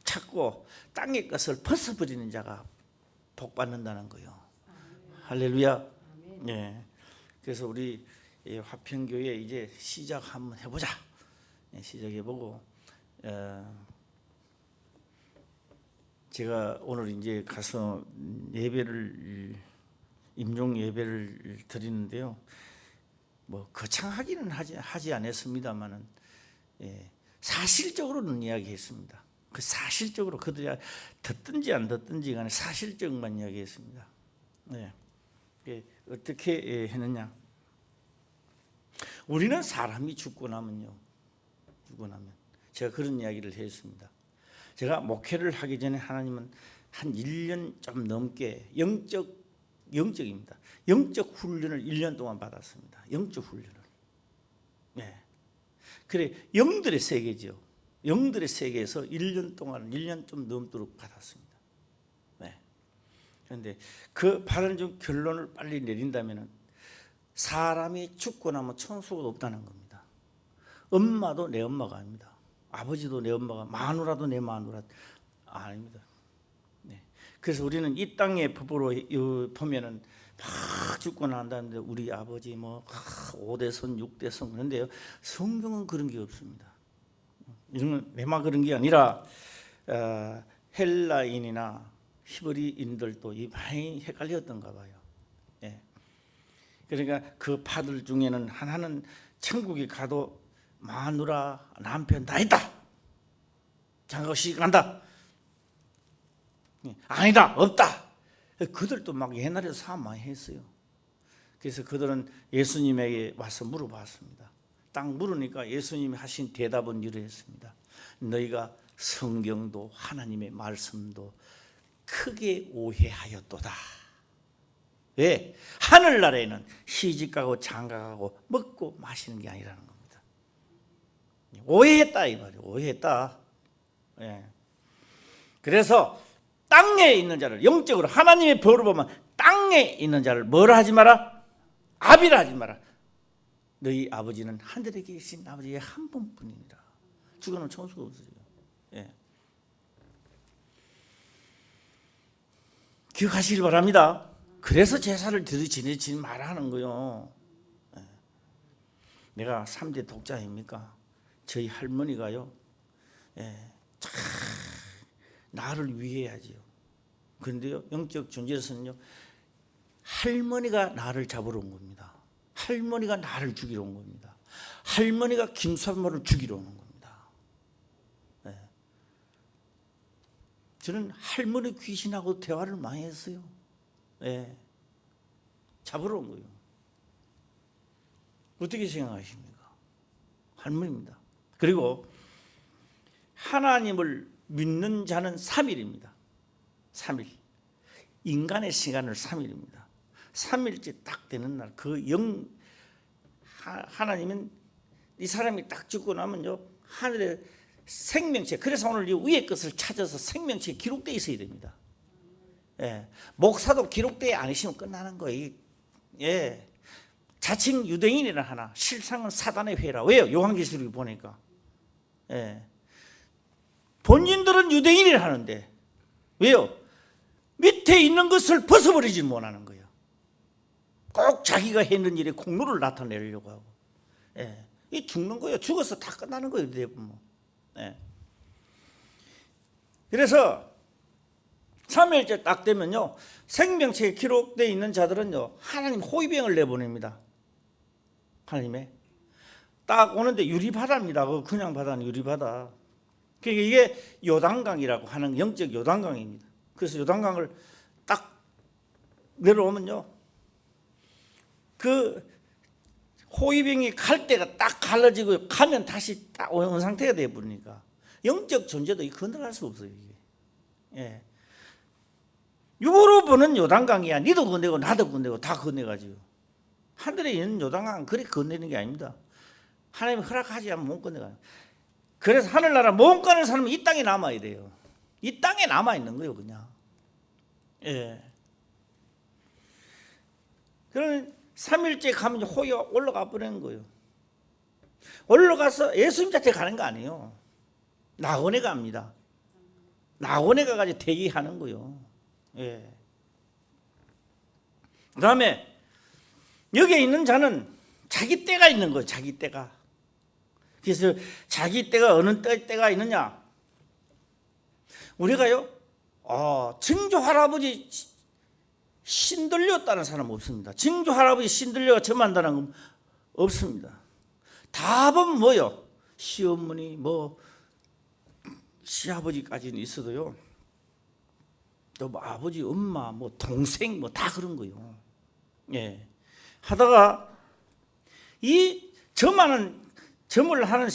찾고 땅의 것을 벗어버리는 자가 복 받는다는 거예요. 할렐루야. 그래서 우리 화평교회 이제 시작 한번 해보자. 시작해보고, 제가 오늘 이제 가서 임종 예배를 드리는데요, 뭐 거창하기는 하지 않았습니다만은, 사실적으로는 이야기했습니다. 그 사실적으로 그들이 듣든지 안 듣든지 간에 사실적만 이야기했습니다. 어떻게 했느냐? 우리는 사람이 죽고 나면 제가 그런 이야기를 했습니다. 제가 목회를 하기 전에 하나님은 한 1년 좀 넘게 영적입니다. 영적 훈련을 1년 동안 받았습니다. 영적 훈련을. 그래, 영들의 세계죠. 영들의 세계에서 1년 동안 1년 좀 넘도록 받았습니다. 그런데 그 받은 좀 결론을 빨리 내린다면은 사람이 죽고 나면 천수가 없다는 겁니다. 엄마도 내 엄마가 아닙니다. 아버지도 내 엄마가, 마누라도 내 마누라 아닙니다. 그래서 우리는 이 땅의 법으로 보면은 막 죽고 난다는데 우리 아버지 뭐 5대손 6대손 그런데요, 성경은 그런 게 없습니다. 이런 건 내만 그런 게 아니라 헬라인이나 히브리인들도 이 많이 헷갈렸던가 봐요. 그러니까 그 파들 중에는 하나는 천국에 가도 마누라 남편 다 있다, 장가시집 간다, 아니다 없다. 그들도 막 옛날에 사업 많이 했어요. 그래서 그들은 예수님에게 와서 물어봤습니다. 딱 물으니까 예수님이 하신 대답은 이러했습니다. 너희가 성경도 하나님의 말씀도 크게 오해하였도다. 왜? 하늘나라에는 시집가고 장가가고 먹고 마시는 게 아니라는 겁니다. 오해했다 이 말이에요. 오해했다. 예. 그래서 땅에 있는 자를, 영적으로 하나님의 벌을 보면 땅에 있는 자를 뭐라 하지 마라? 아비라 하지 마라. 너희 아버지는 하늘에 계신 아버지의 한 분뿐이니라. 죽어는 천수가 없어요. 예. 기억하시길 바랍니다. 그래서 제사를 지내지 말라는 거요. 예. 내가 3대 독자입니까? 저희 할머니가요. 예. 참 나를 위해야지요. 그런데요, 영적 존재에서는요, 할머니가 나를 잡으러 온 겁니다. 할머니가 나를 죽이러 온 겁니다. 할머니가 김삼모를 죽이러 오는 겁니다. 네. 저는 할머니 귀신하고 대화를 많이 했어요. 네. 잡으러 온 거예요. 어떻게 생각하십니까? 할머니입니다. 그리고 하나님을 믿는 자는 3일입니다. 3일. 인간의 시간을 3일입니다. 3일째 딱 되는 날, 하나님은 이 사람이 딱 죽고 나면요, 하늘의 생명체, 그래서 오늘 이 위의 것을 찾아서 생명체에 기록되어 있어야 됩니다. 예. 목사도 기록되어 안 있으면 끝나는 거예요. 예. 자칭 유대인이라 하나, 실상은 사단의 회라. 왜요? 요한계시록에 보니까. 예. 본인들은 유대인이라 하는데, 왜요? 밑에 있는 것을 벗어버리지 못하는 거예요. 꼭 자기가 했는 일에 공로를 나타내려고 하고. 예. 이 죽는 거예요. 죽어서 다 끝나는 거예요. 대부분. 예. 그래서 3일째 딱 되면요, 생명체에 기록되어 있는 자들은요, 하나님 호위병을 내보냅니다. 하나님의. 딱 오는데 유리바다입니다. 그냥 바다는 유리바다. 그러니까 이게 요단강이라고 하는 영적 요단강입니다. 그래서 요단강을 딱 내려오면요, 그 호위병이 갈 때가 딱 갈라지고 가면 다시 딱 온 상태가 되어버리니까 영적 존재도 건너갈 수 없어요. 이게. 예. 육으로 보는 요단강이야. 니도 건네고 나도 건네고 다 건네가지고. 하늘에 있는 요단강은 그렇게 건네는 게 아닙니다. 하나님이 허락하지 않으면 못 건네가요. 그래서 하늘나라 못 가는 사람은 이 땅에 남아야 돼요. 이 땅에 남아있는 거예요, 그냥. 예. 그러면 3일째 가면 호위가 올라가 버리는 거예요. 올라가서 예수님 자체 가는 거 아니에요. 낙원에 갑니다. 낙원에 가가지고 대기하는 거예요. 예. 그 다음에 여기에 있는 자는 자기 때가 있는 거예요. 자기 때가. 그래서 자기 때가 어느 때가 있느냐? 우리가요, 증조 할아버지 신들렸다는 사람 없습니다. 증조 할아버지 신들려가 점한다는 건 없습니다. 답은 뭐요? 시어머니, 시아버지까지는 있어도요, 또 아버지, 엄마, 동생, 다 그런 거요. 예. 하다가 이 점을 하는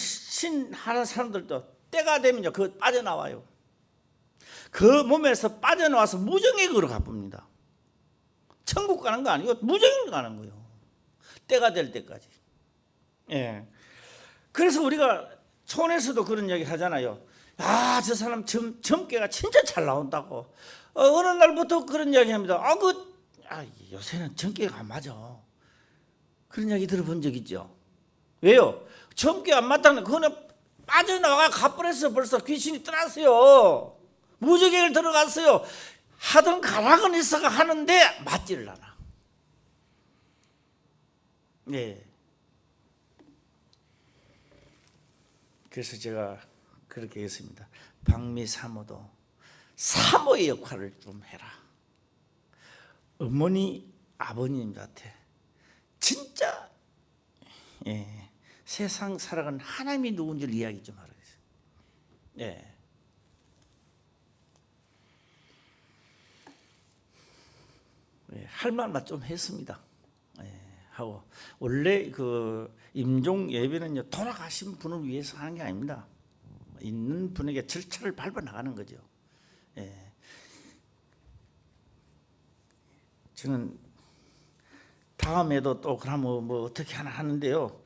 하는 사람들도 때가 되면요, 그거 빠져나와요. 그 몸에서 빠져나와서 무정액으로 가봅니다. 천국 가는 거 아니고 무정액으로 가는 거예요. 때가 될 때까지. 예. 그래서 우리가 촌에서도 그런 얘기 하잖아요. 저 사람 점괘가 진짜 잘 나온다고. 어느 날부터 그런 이야기 합니다. 요새는 점괘가 안 맞아. 그런 이야기 들어본 적 있죠? 왜요? 점괘 안 맞다는 그거는 빠져나와 가버렸어. 벌써 귀신이 떠났어요. 무적액을 들어갔어요. 하던 가락은 있어가 하는데 맞지를 않아. 네. 그래서 제가 그렇게 했습니다. 박미 사모도 사모의 역할을 좀 해라. 어머니 아버님한테 진짜 세상 살아가는 하나님이 누군지를 이야기 좀 하라. 예. 할 말만 좀 했습니다. 예. 하고 원래 그 임종 예배는요 돌아가신 분을 위해서 하는 게 아닙니다. 있는 분에게 절차를 밟아 나가는 거죠. 예. 저는 다음에도 또 그러면 뭐 어떻게 하나 하는데요.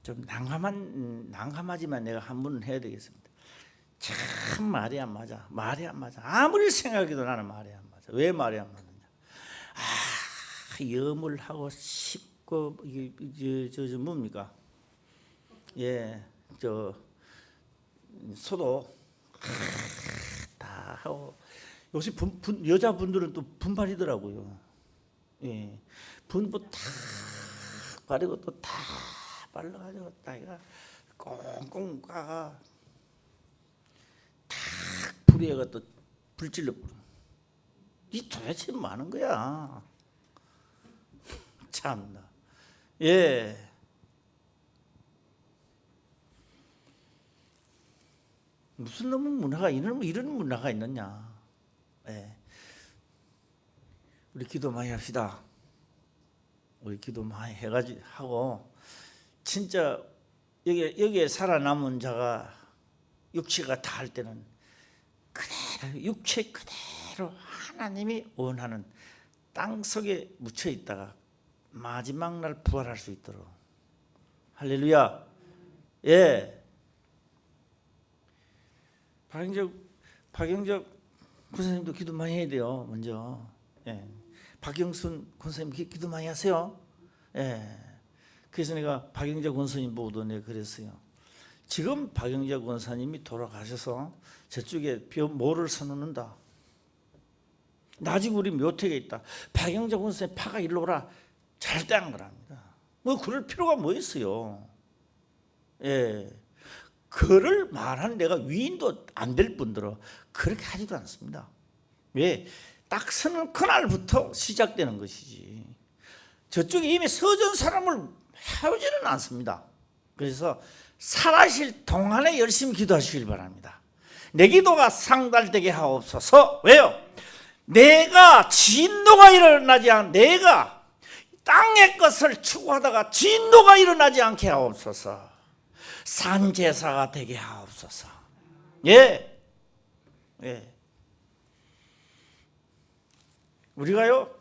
좀 난감하지만 내가 한 번은 해야 되겠습니다. 참 말이 안 맞아. 아무리 생각해도 나는 말이 안 맞아. 왜 말이 안 맞느냐? 염을 하고 씹고 저 뭡니까? 예, 저 소도 다 하고 요새 여자분들은 또 분발이더라고요. 예, 분부 다 바르고 또 다 발라가지고 따위가 꽁꽁 까가 탁 불에가 또 불질러 뿌려. 이 도대체 뭐 하는 거야? 참나. 예. 무슨 놈의 문화가 이런 문화가 있느냐? 예. 우리 기도 많이 합시다. 우리 기도 많이 해가지고 하고 진짜 여기에 살아남은 자가 육체가 다할 때는 그대로 육체 그대로 하나님이 원하는 땅 속에 묻혀 있다가 마지막 날 부활할 수 있도록 할렐루야. 예. 박영적 권사님도 기도 많이 해야 돼요. 먼저. 예. 박영순 권사님 기도 많이 하세요. 예. 그래서 내가 박영자 권사님 보고도 내가 그랬어요. 지금 박영자 권사님이 돌아가셔서 저쪽에 모를 서놓는다. 나중에 우리 묘택에 있다. 박영자 권사님 파가 일로 오라. 절대 안 그럽니다. 뭐 그럴 필요가 뭐 있어요. 예. 그를 말하는 내가 위인도 안 될 뿐더러 그렇게 하지도 않습니다. 왜? 딱 서는 그날부터 시작되는 것이지. 저쪽에 이미 서전 사람을 해오지는 않습니다. 그래서 살아실 동안에 열심히 기도하시길 바랍니다. 내 기도가 상달되게 하옵소서. 왜요? 내가 진노가 일어나지 않, 내가 땅의 것을 추구하다가 진노가 일어나지 않게 하옵소서. 산제사가 되게 하옵소서. 예, 예. 우리가요,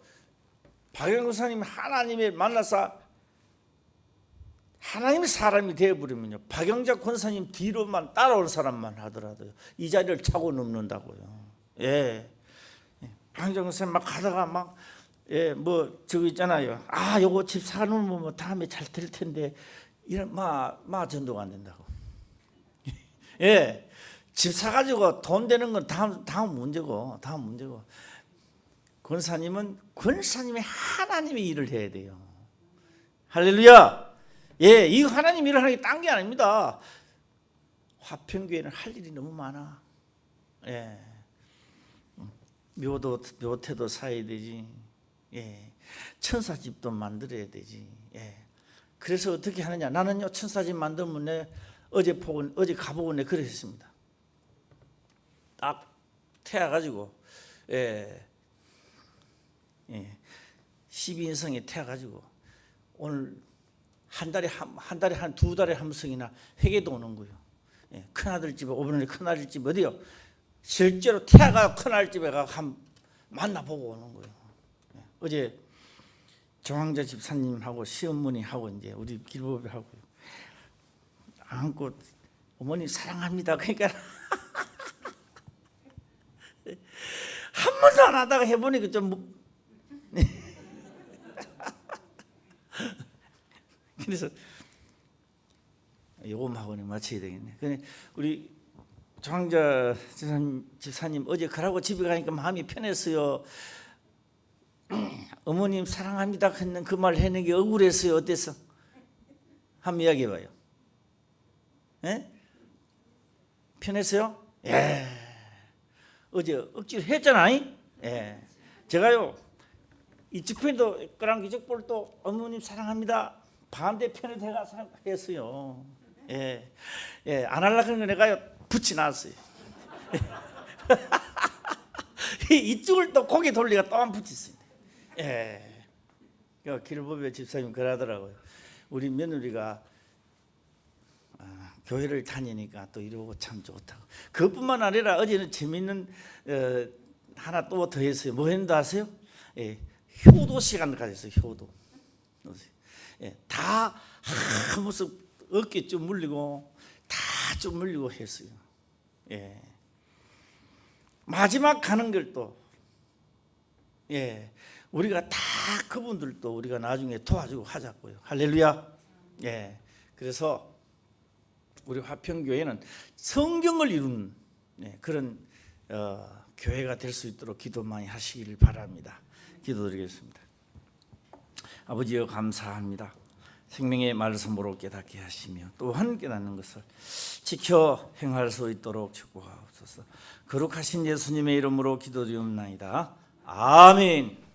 박영근 권사님 하나님을 만나서 하나님의 사람이 되어버리면요, 박영자 권사님 뒤로만 따라올 사람만 하더라도요, 이 자리를 차고 넘는다고요. 예. 박영자 권사님 막 가다가 막, 예, 뭐, 저거 있잖아요. 요거 집 사놓으면 뭐 다음에 잘 될 텐데, 이런, 전도가 안 된다고. 예. 집 사가지고 돈 되는 건 다음 문제고. 권사님은 권사님의 하나님의 일을 해야 돼요. 할렐루야. 예, 이 하나님 일을 하는 게 딴 게 아닙니다. 화평교회는 할 일이 너무 많아. 예, 묘태도 사야 되지. 예, 천사집도 만들어야 되지. 예, 그래서 어떻게 하느냐? 나는요, 천사집 만들면 어제 가보고 내 그랬습니다. 딱 태워가지고, 예, 12인성에 태워가지고 오늘 한 달에 한 두 달에 한 성이나 회개도 오는 거예요. 예, 큰아들 집에 오늘 큰아들 집 어디요? 실제로 태아가 큰아들 집에 가서 만나보고 오는 거예요. 예, 어제 정황자 집사님하고 시어머니하고 이제 우리 길보배하고 안고 어머니 사랑합니다. 그러니까 한 번도 안 하다가 해보니까 좀 그래서 요금하고는 맞춰야 되겠네. 근데 우리 정황자 집사님 어제 그러고 집에 가니까 마음이 편했어요. 어머님 사랑합니다 했는 그 말 해는 게 억울했어요. 어땠어? 한번 이야기해봐요. 예? 편했어요? 예. 어제 억지로 했잖아요. 예. 제가요 이쪽 편도 그랑 이쪽 볼도 어머님 사랑합니다 반대편에 내가 했어요. 예, 예, 안 하려고 하는 거 내가요 붙여놨어요. 이쪽을 또 고개 돌리가 또 안 붙였어요. 예. 그 길보배 집사님 그러더라고요. 우리 며느리가 교회를 다니니까 또 이러고 참 좋다고. 그것뿐만 아니라 어제는 재밌는 하나 또 더 했어요. 뭐 했는지 아세요? 예, 효도 시간을 가졌어요. 효도. 예, 다 한 모습 어깨 좀 물리고 다 좀 물리고 했어요. 예. 마지막 가는 걸 또 예, 우리가 다 그분들도 우리가 나중에 도와주고 하자고요. 할렐루야. 예. 그래서 우리 화평교회는 성경을 이루는 그런 교회가 될 수 있도록 기도 많이 하시기를 바랍니다. 기도드리겠습니다. 아버지여 감사합니다. 생명의 말씀으로 깨닫게 하시며 또한 깨닫는 것을 지켜 행할 수 있도록 축복하옵소서. 거룩하신 예수님의 이름으로 기도드리옵나이다. 아멘.